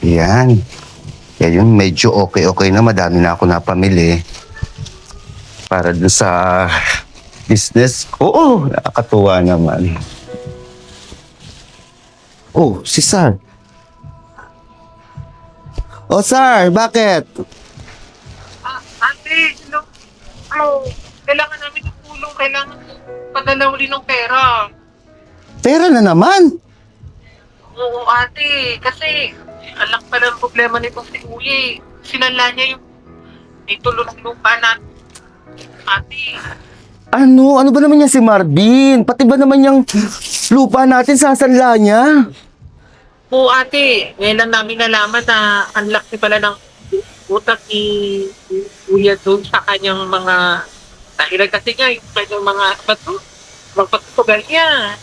Yan. Kaya yun, medyo okay na. Madami na ako napamili. Para doon sa business. Oo, nakakatuwa naman. Oh, si Sar. Oh, Sar, bakit? Ate, hello. Kailangan namin ng tulong. Kailangan padala uli ng pera. Pera na naman. Oo, ate. Kasi, alam pala ang problema nitong si Uye. Sinala niya yung titulo ng lupa natin. Ate, Ano ba naman yan si Marvin? Pati ba naman yung lupa natin sasanla niya? oo ate. Ngayon lang namin nalaman na ang laki pala ng utak ni Kuya doon sa kanyang mga dahilan kasi nga yung kanyang mga magpatutugal niya.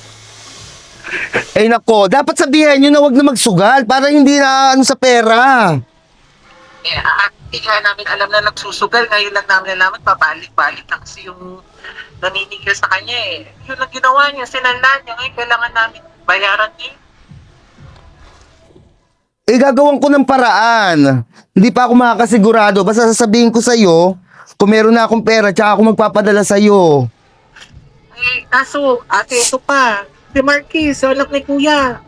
Eh nako, dapat sabihin nyo na wag na magsugal para hindi na ano sa pera. Eh, hindi nga namin alam na nagsusugal. Ngayon lang namin nalaman, pabalik-balik na kasi yung naninigil sa kanya eh. Yun ang ginawa niya, sinanlan niya. Ngayon kailangan namin bayaran niya. Eh gagawin ko ng paraan. Hindi pa ako makakasigurado. Basta sasabihin ko sa'yo, kung meron na akong pera, tsaka ako magpapadala sa'yo. Eh, kaso, ate, ito pa. Si Marquis, so anak ni Kuya.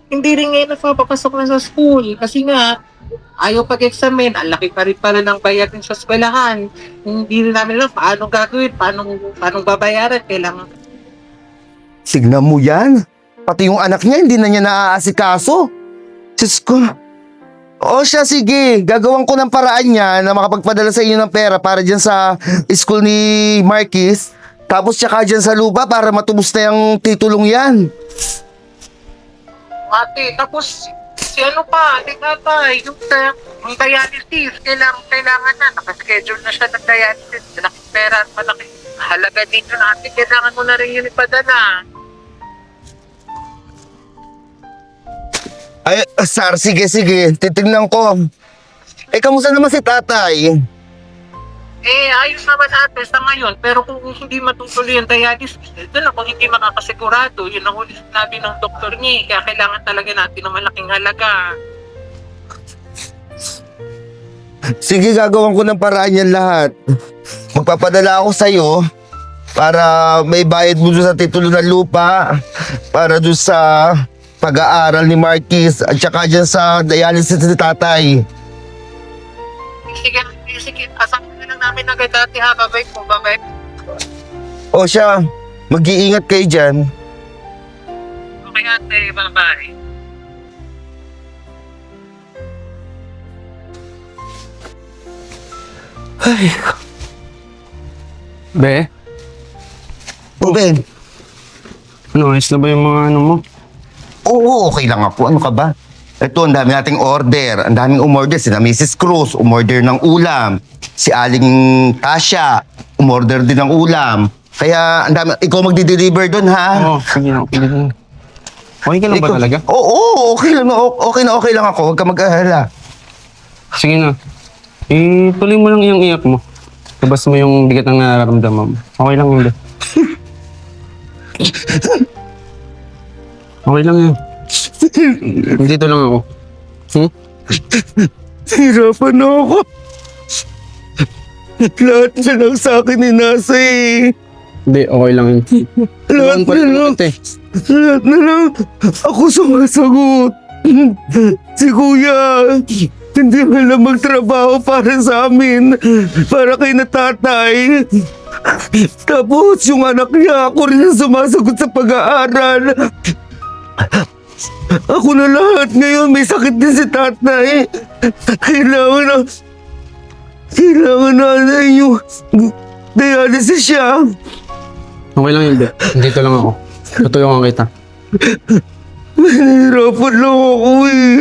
Hindi rin ngayon napapapasok na sa school. Kasi nga, ayaw pag-examine. Ang laki pa rin pala ng bayad din sa eskwelahan. Hindi rin namin alam paano gagawin, paano babayaran. Kailangan. Signan mo yan. Pati yung anak niya, hindi na niya naaasikaso. Diyos ko. O siya, sige. Gagawin ko ng paraan niya na makapagpadala sa inyo ng pera para dyan sa school ni Marquis. Tapos tsaka dyan sa lupa para matubos na yung titulong yan. Ate, tapos si ano pa, ate tatay, yung dialysis, kailangan na, nakaschedule na siya ng dialysis, malaking pera at malaking halaga dito natin, kailangan mo na rin yun ipadala. Ay, Sar, sige. Titignan ko. Eh, kamusta naman si tatay? Eh, ayos naman ate sa ngayon, pero kung hindi matutuloy yung dialysis, doon ako hindi makakasigurado, yun ang huli sinabi ng doktor niya, kaya kailangan talaga natin ng malaking halaga. Sige, gagawin ko ng paraan yan lahat. Magpapadala ako sa'yo para may bayad mo doon sa titulo ng lupa, para doon sa pag-aaral ni Marquis at saka dyan sa dialysis ni tatay. Sige, asahan na lang namin agad dati ha, babay po. O siya, mag-iingat kayo dyan. Okay ate, bye-bye. Be, Ben, ano, ayos na ba yung mga ano mo? oo, okay lang ako. Ano ka ba? Ito, ang dami nating order. Ang daming umorder. Sina Mrs. Cruz, umorder ng ulam. Si Aling Tasha, umorder din ng ulam. Kaya, ang dami. Ikaw magdi-deliver doon, ha? Oo, sige na, okay na. Okay ka lang ba Ikaw- talaga? Oo, okay lang. Okay lang ako. Huwag ka mag-alala. Sige na. Tuloy mo lang yung iyak mo. Labas mo yung bigat ng nararamdaman mo. Okay lang yun, be. Okay lang yun. Dito lang ako. Hirapan na ako. Lahat na lang sa akin ni nasa eh. Hindi, okay lang yun. Lahat na lang. Lahat na lang. Ako sumasagot. Si Kuya, hindi mo lang magtrabaho para sa amin. Para kay na tatay. Tapos yung anak niya, ako rin ang sumasagot sa pag-aaral. Ako na lahat. Ngayon may sakit din si tatay. Kailangan na yung dialysis siya. Okay lang yun, be. Dito lang ako. Tutulungan kita. Mahirapan lang ako eh.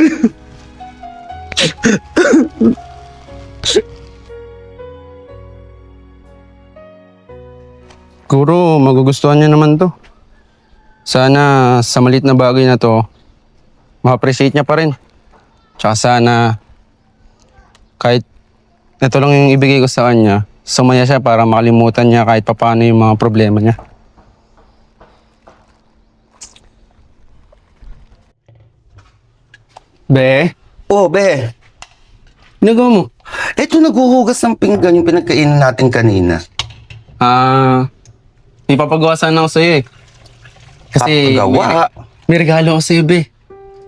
Siguro, magugustuhan niya naman to. Sana sa maliit na bagay na to, ma-appreciate niya pa rin. Tsaka sana, kahit ito lang yung ibigay ko sa kanya, sumaya siya para makalimutan niya kahit papaano yung mga problema niya. Be? Oh, be. Ginagawa mo? Eto, naghuhugas ng pinggan yung pinagkainan natin kanina. May papagawa sana ako sa'yo eh. Kasi Papagawa? may regalo ako sa'yo, be.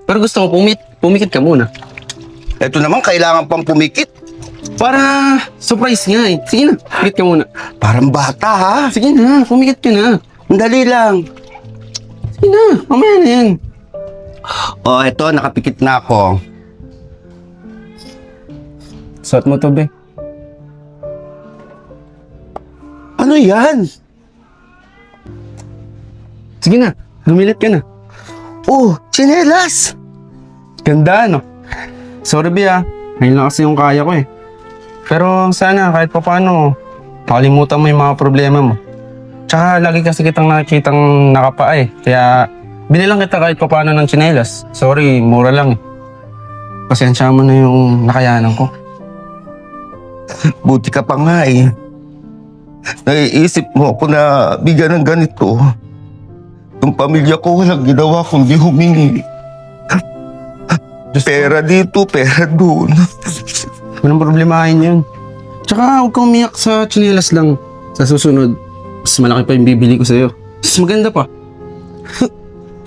Pero gusto ko pumikit ka muna. Eto naman, kailangan pang pumikit. Para surprise nga eh. Sige na, pumikit ka muna. Parang bata, ha? Sige na, pumikit ka na. Dali lang. Sige na, mamaya na yan. Oh, eto, nakapikit na ako. Suot mo to, be. Ano yan? Sige na, lumilit ka na. Oh, tsinelas. Ganda, no? Sorry, be ah. Ngayon lang kasi yung kaya ko eh. Pero sana kahit pa paano, makalimutan mo yung mga problema mo. Tsaka lagi kasi kitang nakikitang nakapaa eh. Kaya binilang kita kahit pa paano ng tsinelas. Sorry, mura lang eh. Pasensya mo na yung nakayanan ko. Buti ka pa nga eh. Naiisip mo ako na bigyan ng ganito. Yung pamilya ko walang ginawa kundi humingi. Pera dito, pera doon. Walang problemahin yun. Tsaka huwag kang umiyak sa tsinelas lang. Sa susunod, mas malaki pa yung bibili ko sa'yo. Mas maganda pa.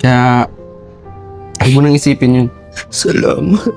Kaya, huwag mo nang isipin yun. Salamat.